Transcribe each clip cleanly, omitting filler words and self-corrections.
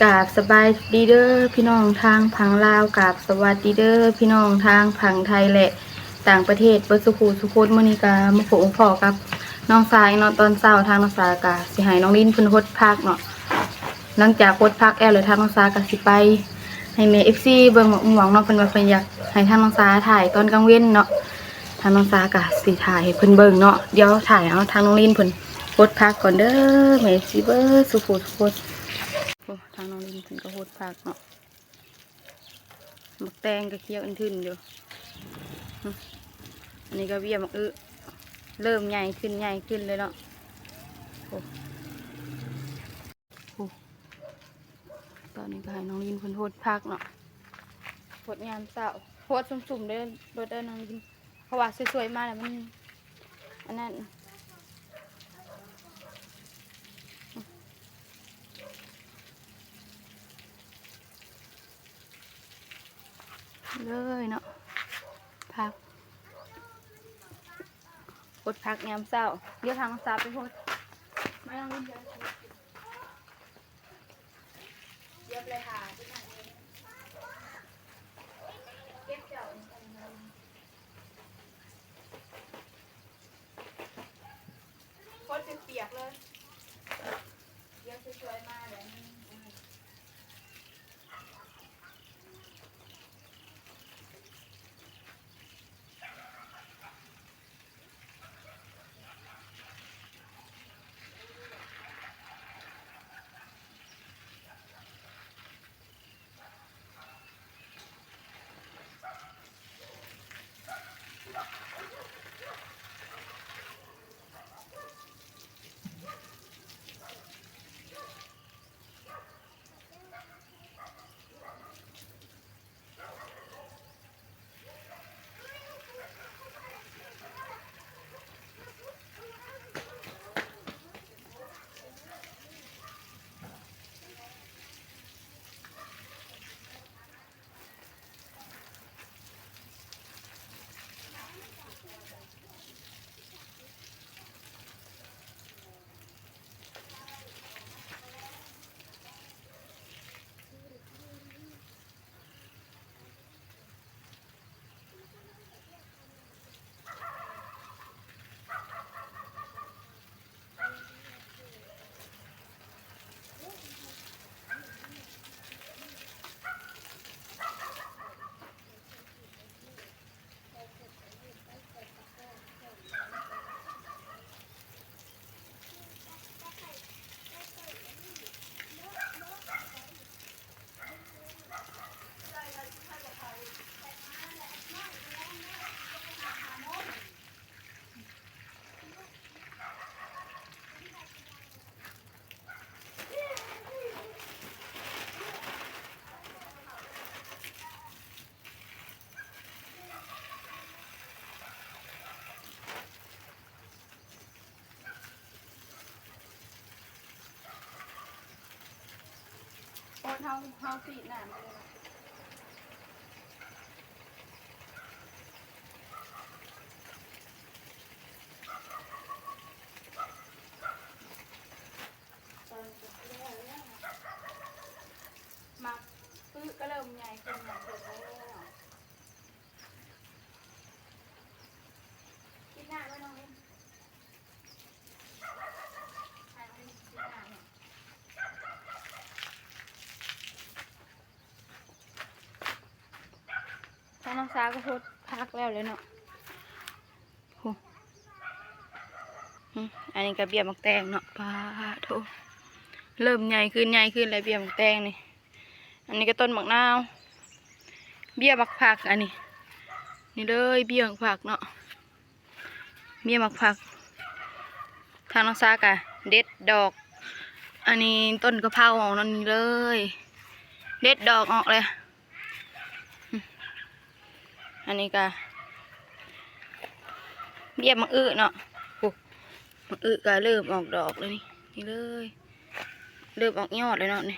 กราบสบายดีเด้อพี่น้องทางผังลาวกราบสวัสดีเด้อพี่น้องทางผังไทยและต่างประเทศเบิดสุขุสุคนมื้อนี้ก็มาพบพ่อกับน้องสายเนาะตอนเช้าทางน้องสายก็สิให้น้องลิ้นเพิ่นฮดพักเนาะหลังจากฮดพักแล้วทางน้องสายก็สิไปให้แม่ FC เบิ่งหมอกม่วงเนาะเพิ่นว่าเพิ่นอยากให้ทางน้องสายถ่ายตอนกลางเว้นเนาะทางน้องสายก็สิถ่ายให้เพิ่นเบิ่งเนาะเดี๋ยวถ่ายเอาทางน้องลิ้นเพิ่นฮดพักก่อนเด้อแม่ FC เบิดสุขุสุคน โอ้ทางน้องลินถึงก็โหดผักเนาะหมักแตงก็เคี้ยวอันทึนอยู่อันนี้ก็เบี้ยหมักเริ่มใหญ่ขึ้นเลยเนาะโอ้โหตอนนี้ก็ให้น้องลินเพิ่นโหดผักเนาะโหดงานเสาโหดสุ่มๆเด้อโดดเด้อน้องลินเพราะว่าสวยๆมาแล้วมันอันนั้นเลยเนาะผักโหดผักยามเสาเดี๋ยวทางซาไปโหดไม่ต้องลินเดี๋ยวเลยหาที่ไหนเก็บเจ้าโคตรเปียกเลยเดี๋ยวสวยๆมาเลยโอ้เท้าสีหนามเลยมักก็เริ่มใหญ่ขึ้นหน่อยเดี๋ยวแล้วกินหน้าไว้น้องนี่ให้น้องนี่กินหน้าเนี่ยถ้าน้องซาก็พูดพักแล้วเลยเนาะอันนี้ก็เบี้ยหมักแตงเนาะปลาโถเริ่มใหญ่ขึ้นเลยเบี้ยหมักแตงนี่อันนี้ก็ต้นหมักนาวเบี้ยหมักผักอันนี้นี่เลยเบี้ยหมักผักเนาะเบี้ยหมักผักทางน้องซากะเด็ดดอกอันนี้ต้นกะเพราออกนั่นนี่เลยเด็ดดอกออกเลยอันนี้ก็เบี้ยหมักเนาะมักก็เริ่มออกดอกเลยนี่เลยเริ่มออกยอดเลยเนาะนี่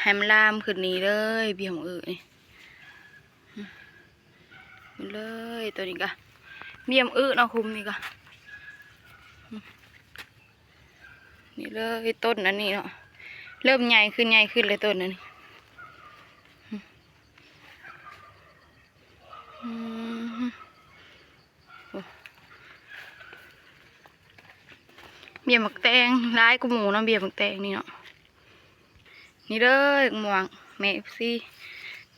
ให้มันลามขึ้นนี่เลยเบี้ยมักนี่เลยตัวนี้ก็เบี้ยมักเนาะคุมนี่ก็นี่เลยต้นอันนี้เนาะ เริ่มใหญ่ขึ้นเลยต้นนั้นอืมเบี้ยหมักแตงร้ายกูหมูเนาะเบี้ยหมักแตงนี่เนาะนี่เลยหมวงแม่เอฟซี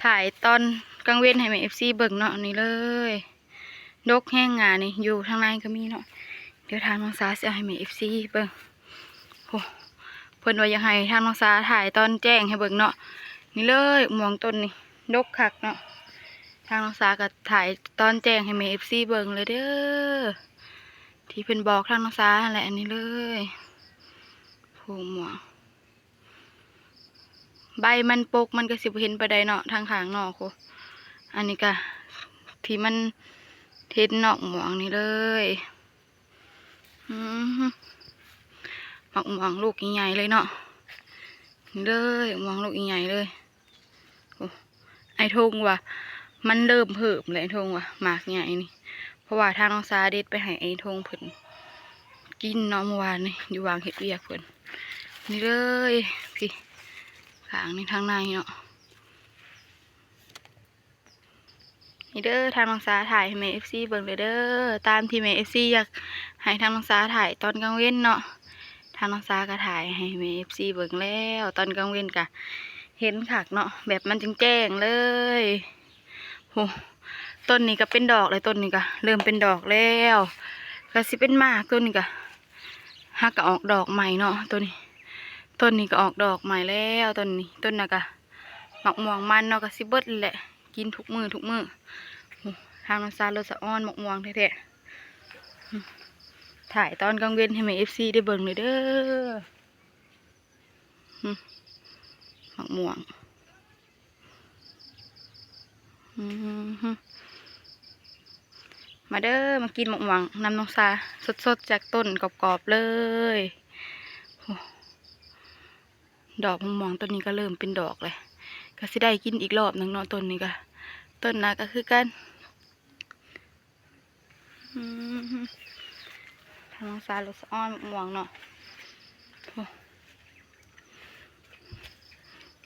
ถ่ายตอนกลางเว้นให้แม่เอฟซีเบิ่งเนาะนี่เลยดกแห้งงานี่อยู่ทางในก็มีเนาะเดี๋ยวทางน้องสาจะให้แม่เอฟซีเบิ่งโอ้เพิ่นว่าอยากให้ทางน้องสาถ่ายตอนแจ้งให้เบิ่งเนาะนี่เลยหมวงต้นนี่ดกคักเนาะทางน้องสาก็ถ่ายตอนแจ้งให้แม่เอฟซีเบิ่งเลยเด้อที่เพิ่นบอกทางน้องสาแหละอันนี้เลยโหหมวงใบมันปกมันก็สิบเห็นไปได้เนาะทางข้างนอกโคอันนี้ก็ที่มันเท็ดนอกหมวงนี่เลยหมวงลูกใหญ่ๆเลยเนาะนี่เลยหมวงลูกใหญ่ๆเลยโอ้ไอทงว่ะมันเริ่มเพิ่มเลยไอทงว่ะหมากใหญ่นี่เพราะว่าทางน้องซาเด็ดไปให้ไอทงเพิ่นกินเนาะเมื่อวานนี่อยู่วางเห็ดเวียกเพิ่นนี่เลยพี่ขางนี่ทางในเนาะนี่เด้อทางน้องซาถ่ายให้แม่เอฟซีเบิ่งเลยเด้อตามที่แม่เอฟซีอยากให้ทางน้องซาถ่ายตอนกลางเว้นเนาะทางน้องซาก็ถ่ายให้แม่เอฟซีเบิ่งแล้วตอนกลางเว้นกะเห็นคักเนาะแบบมันแจ้งเลยโหต้นนี้ก็เป็นดอกเลยต้นนี้ก็เริ่มเป็นดอกแล้วก็สิเป็นมากต้นนี้ก็ฮักก็ออกดอกใหม่เนาะต้นนี้ก็ออกดอกใหม่แล้วต้นนี้ต้นน่ะก็หมักม่วงมันเนาะก็สิเบิดแหละกินทุกมือทางน้ำซาโรสะอ้อนหมักม่วงแท้ๆถ่ายตอนกลางเว้นให้แม่เอฟซีได้เบิ่งเลยเด้อหมักม่วงมาเด้อมากินหมกหวังน้ำน้องซาสดๆจากต้นกรอบๆเลยดอกหมกหวังต้นนี้ก็เริ่มเป็นดอกเลยก็สิได้กินอีกรอบหนึ่งเนาะต้นนี้ก็ต้นนาก็คือกันทางน้องซาลูกอ้อนหมกหวังเนาะ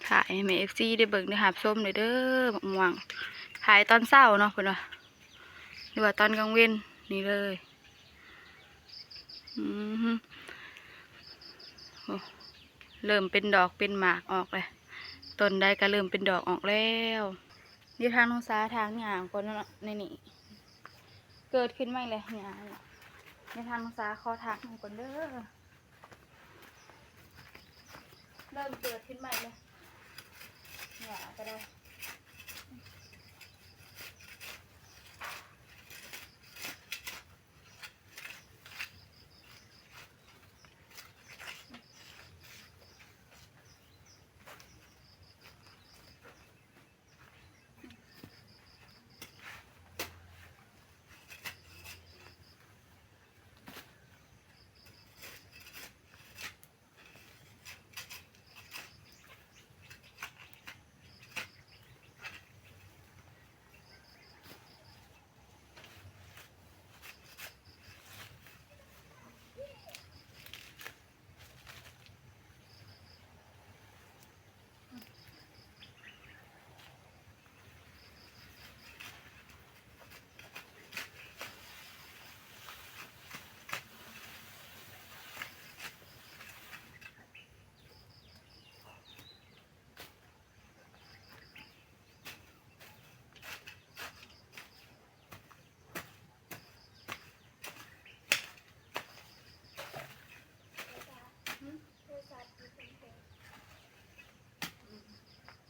ถ่ายให้แม่เอฟซีได้เบิ่งได้หาบส้มเลยเด้อหมกหวังถ่ายตอนเช้าเนาะคุณว่าหรือว่าตอนกลางเว้นนี่เลยเริ่มเป็นดอกเป็นหมากออกเลยต้นได้ก็เริ่มเป็นดอกออกแล้วนี่ทางน้องสาทางหยางคนในนี่เกิดขึ้นไม่เลยหยางในทางน้องสาขอทักหน่อยก่อนเด้อเริ่มเกิดขึ้นใหม่เลยหยางก็ได้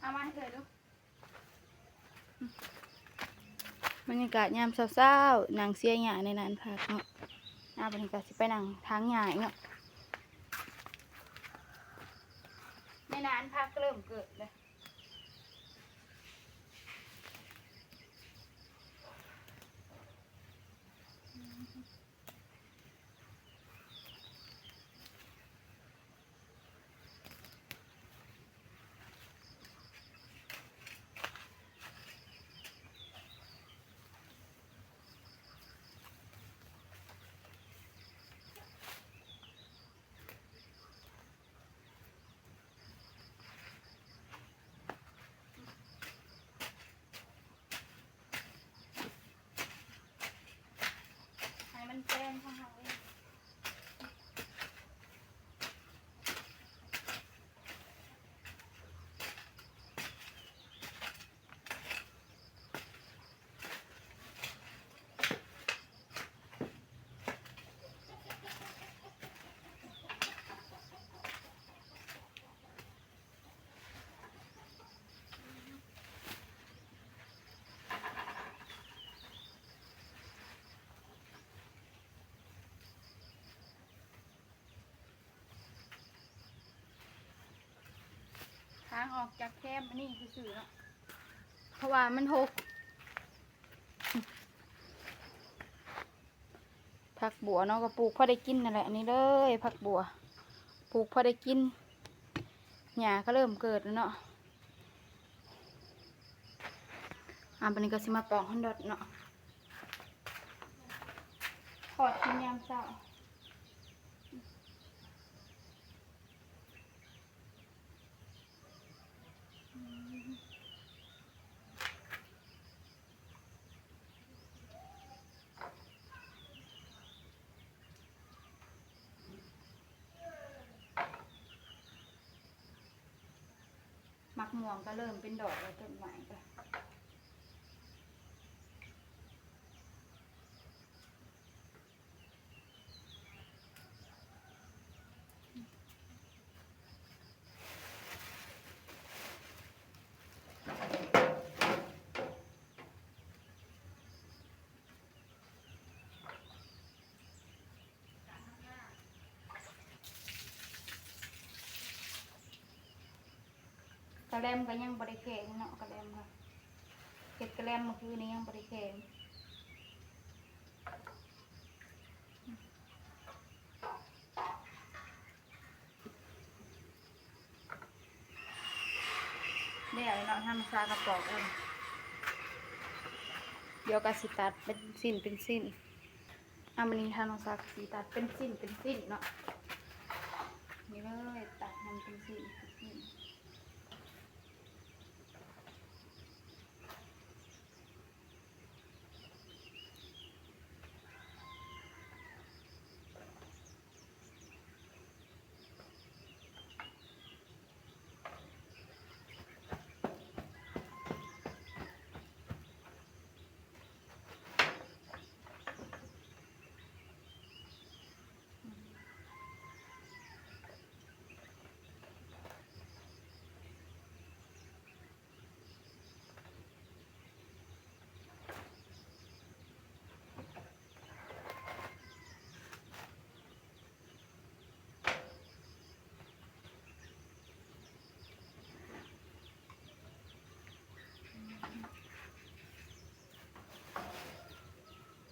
เอามาให้เลยลูกบรรยากาศยามเศร้าๆนางเสียหยาในนั้นพักเนาะบรรยากาศสิไปนั่งทางหยาเนาะในนั้นพักเริ่มเกิดเลย างออกจากแคมอันนี้คือสื่อเนาะเพราะว่ามันหกผักบัวเนาะก็ปลูกพอได้กินนั่นแหละนี่เลยผักบัวปลูกพอได้กินหญ้าก็เริ่มเกิดแล้วเนาะปันนี้ก็สิมาปอกฮอนดอทเนาะทอดกินยามเช้ามักม่วงก็เริ่มเป็นดอกแล้วต้นไม้ก็กระแลมก็ยังบริแข็งเนาะกระแลมค่ะเห็ดกระแลมเมื่อคืนนี้ยังบริแข็งเดี๋ยวเราทำซากระปอกเองเดี๋ยวกระสิตัดเป็นสิ้นมันนี้ทำซากสีตัดเป็นสิ้นเนาะนี่เลยตัดทำเป็นสิ้น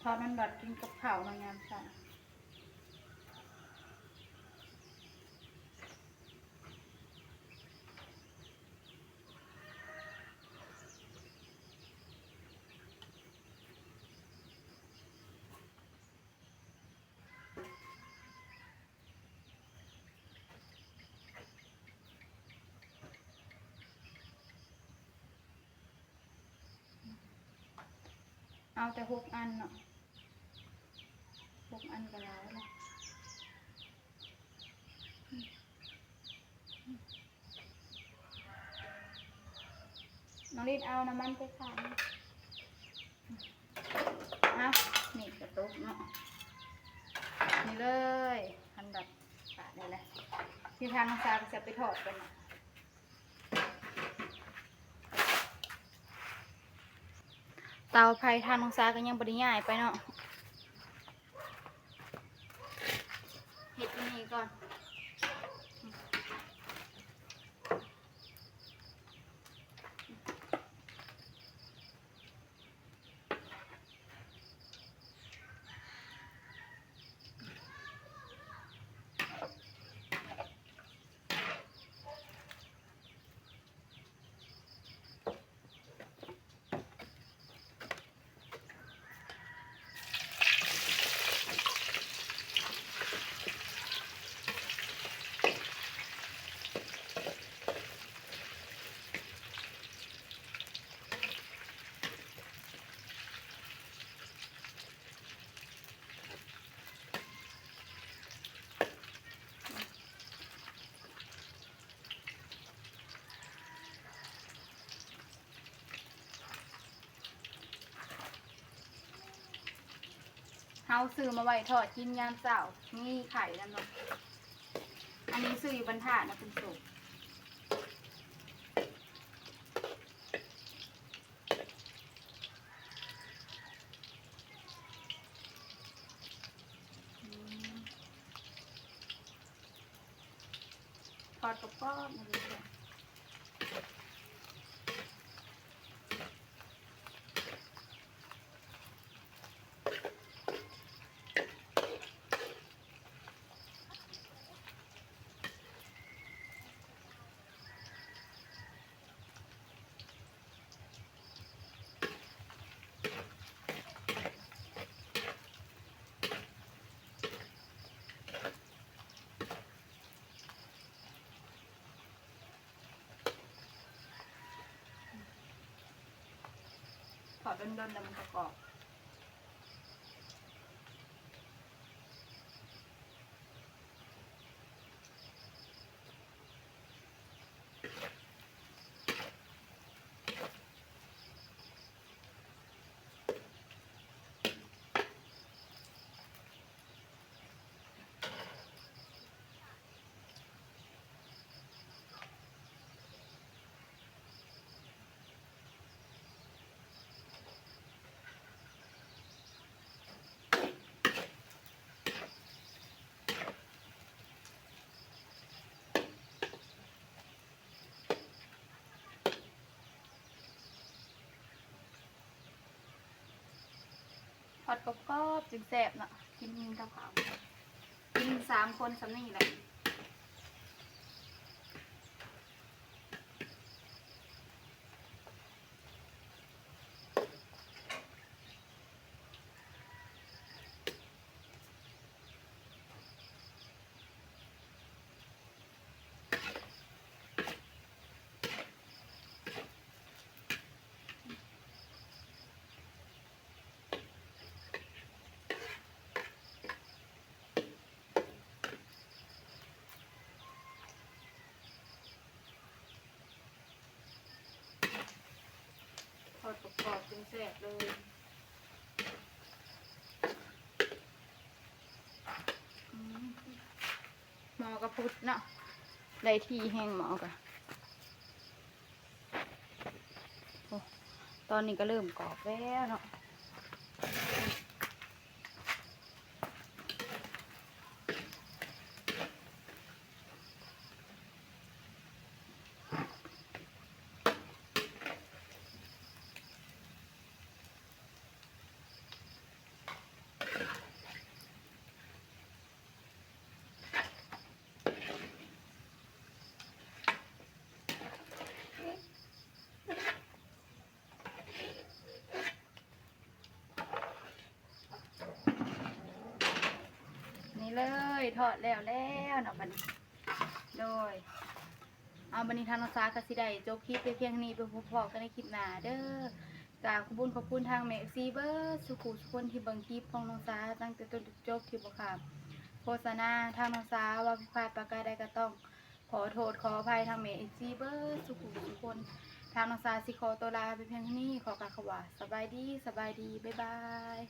ทอดมันดอดกินกับข้าวมางามค่ะเอาแต่6 อันเนาะ6 อันก็แล้วนะน้องลิดเอาน้ำมันไปขายนี่กระตุกเนาะนี่เลยอันดับขาดได้แล้วที่ทางซาจะไปทอดกันเตาไฟทางน้องซาก็ยังบริย่ายไปเนาะเห็ดอันนี้ก่อนเฮาซื้อมาไว้ทอดกินยามเช้านี่ไข่แล้วเนาะอันนี้ซื้ออยู่บรรทัดนะคุณสุทอดกรอบๆมาดูกัน ดนๆแล้วมันก็กรอบทอดกรอบๆจึงแซ่บเนาะกินกับข้าวกิน3 คนสำนี่แหละทอดกรอบๆจึงแซ่บเลยหมอกระพุดเนาะได้ที่แห้งหมอกะโอ้ตอนนี้ก็เริ่มกรอบแล้วเนาะนี่เลยทอดแล้วเนาะบัดนี้โดยเอาบัดนี้ทางน้องสากสิได้จบคลิปไปเพียงนี้ไปพบกันในคลิปหน้าเด้อกราบขอบคุณทางแม็กซีเบอร์สุขุสุคนที่เบิ่งคลิปของน้องสาตั้งแต่ต้นจนจบคลิปบ่ค่ะโฆษณาทางน้องสาว่าผิดพลาดประการใดก็ต้องขอโทษขออภัยทางแม็กซีเบอร์สุขุสุคนทางน้องสาสิขอตัวลาไปเพียงเท่านี้ขอกล่าวคำว่าสบายดีบ๊ายบาย